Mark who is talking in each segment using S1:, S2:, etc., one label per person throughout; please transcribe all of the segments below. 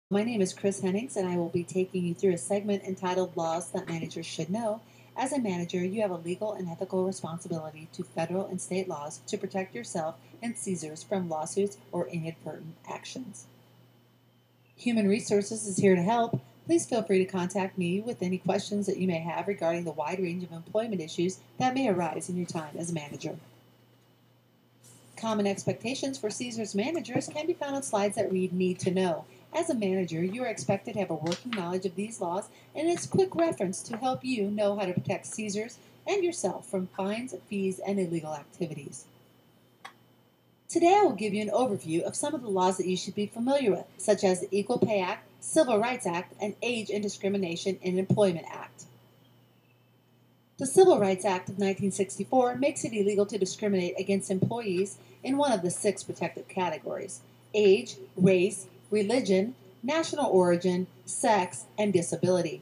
S1: My name is Kris Hennings, and I will be taking you through a segment entitled Laws That Managers Should Know. As a manager, you have a legal and ethical responsibility to federal and state laws to protect yourself and Caesars from lawsuits or inadvertent actions. Human Resources is here to help. Please feel free to contact me with any questions that you may have regarding the wide range of employment issues that may arise in your time as a manager. Common expectations for Caesars managers can be found on slides that read Need to Know. As a manager, you are expected to have a working knowledge of these laws, and it's a quick reference to help you know how to protect Caesars and yourself from fines, fees, and illegal activities. Today I will give you an overview of some of the laws that you should be familiar with, such as the Equal Pay Act, Civil Rights Act, and Age and Discrimination in Employment Act. The Civil Rights Act of 1964 makes it illegal to discriminate against employees in one of the 6 protected categories: age, race, religion, national origin, sex, and disability.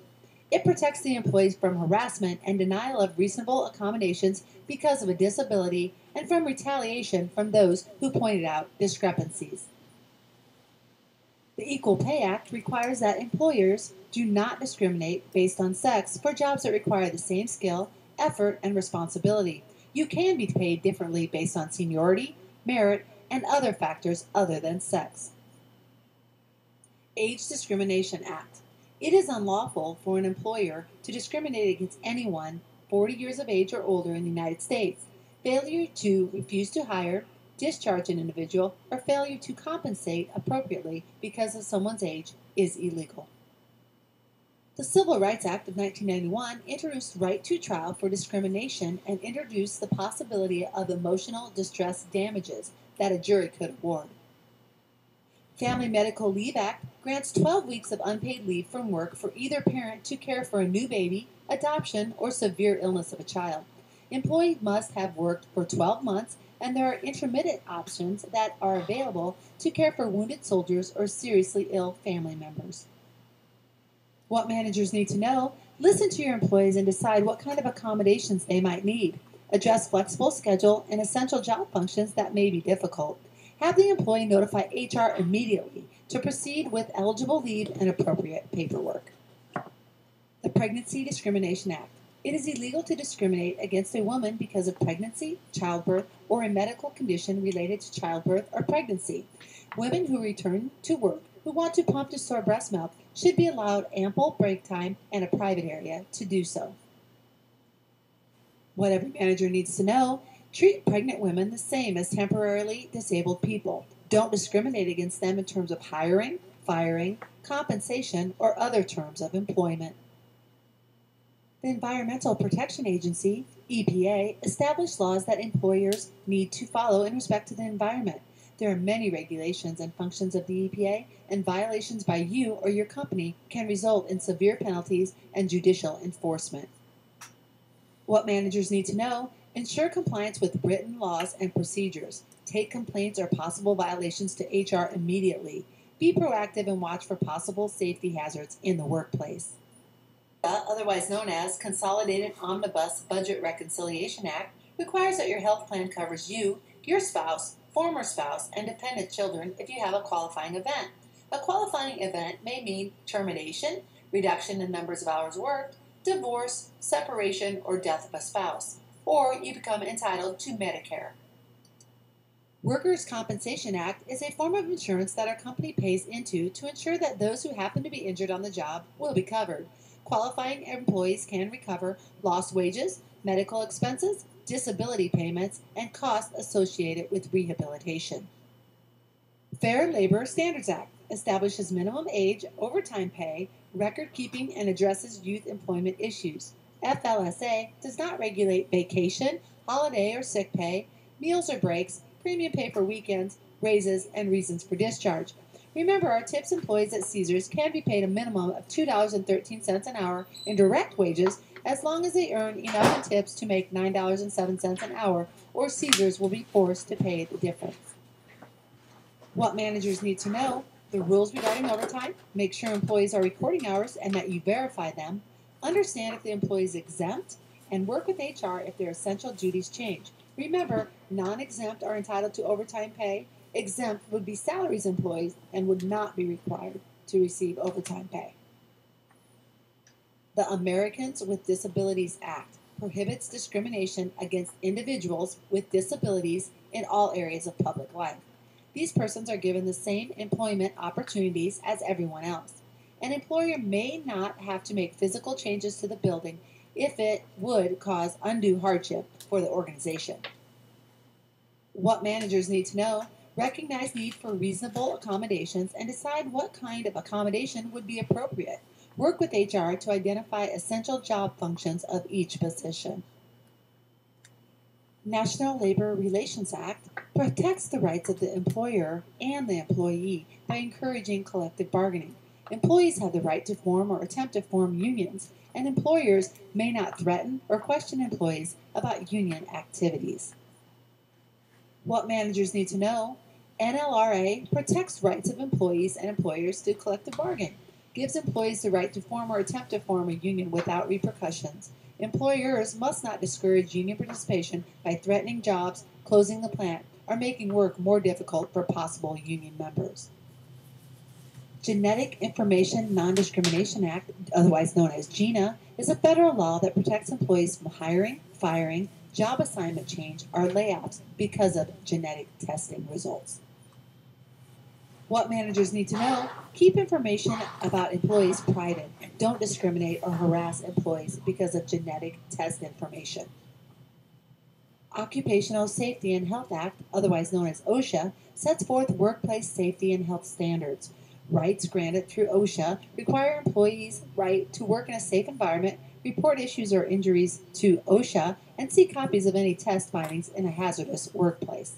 S1: It protects the employees from harassment and denial of reasonable accommodations because of a disability and from retaliation from those who pointed out discrepancies. The Equal Pay Act requires that employers do not discriminate based on sex for jobs that require the same skill, effort, and responsibility. You can be paid differently based on seniority, merit, and other factors other than sex. Age Discrimination Act. It is unlawful for an employer to discriminate against anyone 40 years of age or older in the United States. Failure to refuse to hire, discharge an individual, or failure to compensate appropriately because of someone's age is illegal. The Civil Rights Act of 1991 introduced right to trial for discrimination and introduced the possibility of emotional distress damages that a jury could award. Family Medical Leave Act grants 12 weeks of unpaid leave from work for either parent to care for a new baby, adoption, or severe illness of a child. Employees must have worked for 12 months, and there are intermittent options that are available to care for wounded soldiers or seriously ill family members. What managers need to know: listen to your employees and decide what kind of accommodations they might need. Address flexible schedule and essential job functions that may be difficult. Have the employee notify HR immediately to proceed with eligible leave and appropriate paperwork. The Pregnancy Discrimination Act. It is illegal to discriminate against a woman because of pregnancy, childbirth, or a medical condition related to childbirth or pregnancy. Women who return to work who want to pump to store breast milk should be allowed ample break time and a private area to do so. What every manager needs to know: treat pregnant women the same as temporarily disabled people. Don't discriminate against them in terms of hiring, firing, compensation, or other terms of employment. The Environmental Protection Agency, EPA, established laws that employers need to follow in respect to the environment. There are many regulations and functions of the EPA, and violations by you or your company can result in severe penalties and judicial enforcement. What managers need to know: ensure compliance with written laws and procedures. Take complaints or possible violations to HR immediately. Be proactive and watch for possible safety hazards in the workplace. Otherwise known as Consolidated Omnibus Budget Reconciliation Act, requires that your health plan covers you, your spouse, former spouse, and dependent children if you have a qualifying event. A qualifying event may mean termination, reduction in numbers of hours worked, divorce, separation, or death of a spouse, or you become entitled to Medicare. Workers' Compensation Act is a form of insurance that our company pays into to ensure that those who happen to be injured on the job will be covered. Qualifying employees can recover lost wages, medical expenses, disability payments, and costs associated with rehabilitation. Fair Labor Standards Act establishes minimum age, overtime pay, record keeping, and addresses youth employment issues. FLSA does not regulate vacation, holiday or sick pay, meals or breaks, premium pay for weekends, raises, and reasons for discharge. Remember, our tips employees at Caesars can be paid a minimum of $2.13 an hour in direct wages as long as they earn enough in tips to make $9.07 an hour, or Caesars will be forced to pay the difference. What managers need to know: the rules regarding overtime. Make sure employees are recording hours and that you verify them. Understand if the employee is exempt, and work with HR if their essential duties change. Remember, non-exempt are entitled to overtime pay. Exempt would be salaries employees and would not be required. to receive overtime pay. The Americans with Disabilities Act prohibits discrimination against individuals with disabilities in all areas of public life. These persons are given the same employment opportunities as everyone else. An employer may not have to make physical changes to the building if it would cause undue hardship for the organization. What managers need to know: recognize need for reasonable accommodations and decide what kind of accommodation would be appropriate. Work with HR to identify essential job functions of each position. National Labor Relations Act protects the rights of the employer and the employee by encouraging collective bargaining. Employees have the right to form or attempt to form unions, and employers may not threaten or question employees about union activities. What managers need to know: NLRA protects rights of employees and employers to collective bargain, gives employees the right to form or attempt to form a union without repercussions. Employers must not discourage union participation by threatening jobs, closing the plant, or making work more difficult for possible union members. Genetic Information Non-Discrimination Act, otherwise known as GINA, is a federal law that protects employees from hiring, firing, job assignment change, or layoffs because of genetic testing results. What managers need to know: keep information about employees private. Don't discriminate or harass employees because of genetic test information. Occupational Safety and Health Act, otherwise known as OSHA, sets forth workplace safety and health standards. Rights granted through OSHA require employees' right to work in a safe environment, report issues or injuries to OSHA, and see copies of any test findings in a hazardous workplace.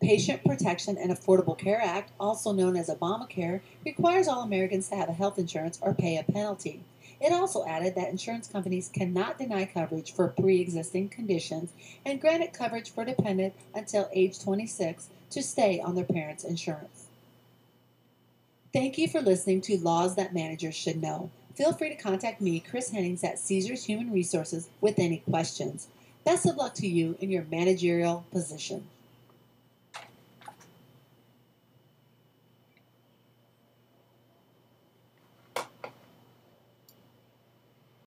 S1: Patient Protection and Affordable Care Act, also known as Obamacare, requires all Americans to have a health insurance or pay a penalty. It also added that insurance companies cannot deny coverage for pre-existing conditions and granted coverage for dependents until age 26 to stay on their parents' insurance. Thank you for listening to Laws That Managers Should Know. Feel free to contact me, Kris Hennings, at Caesars Human Resources with any questions. Best of luck to you in your managerial position.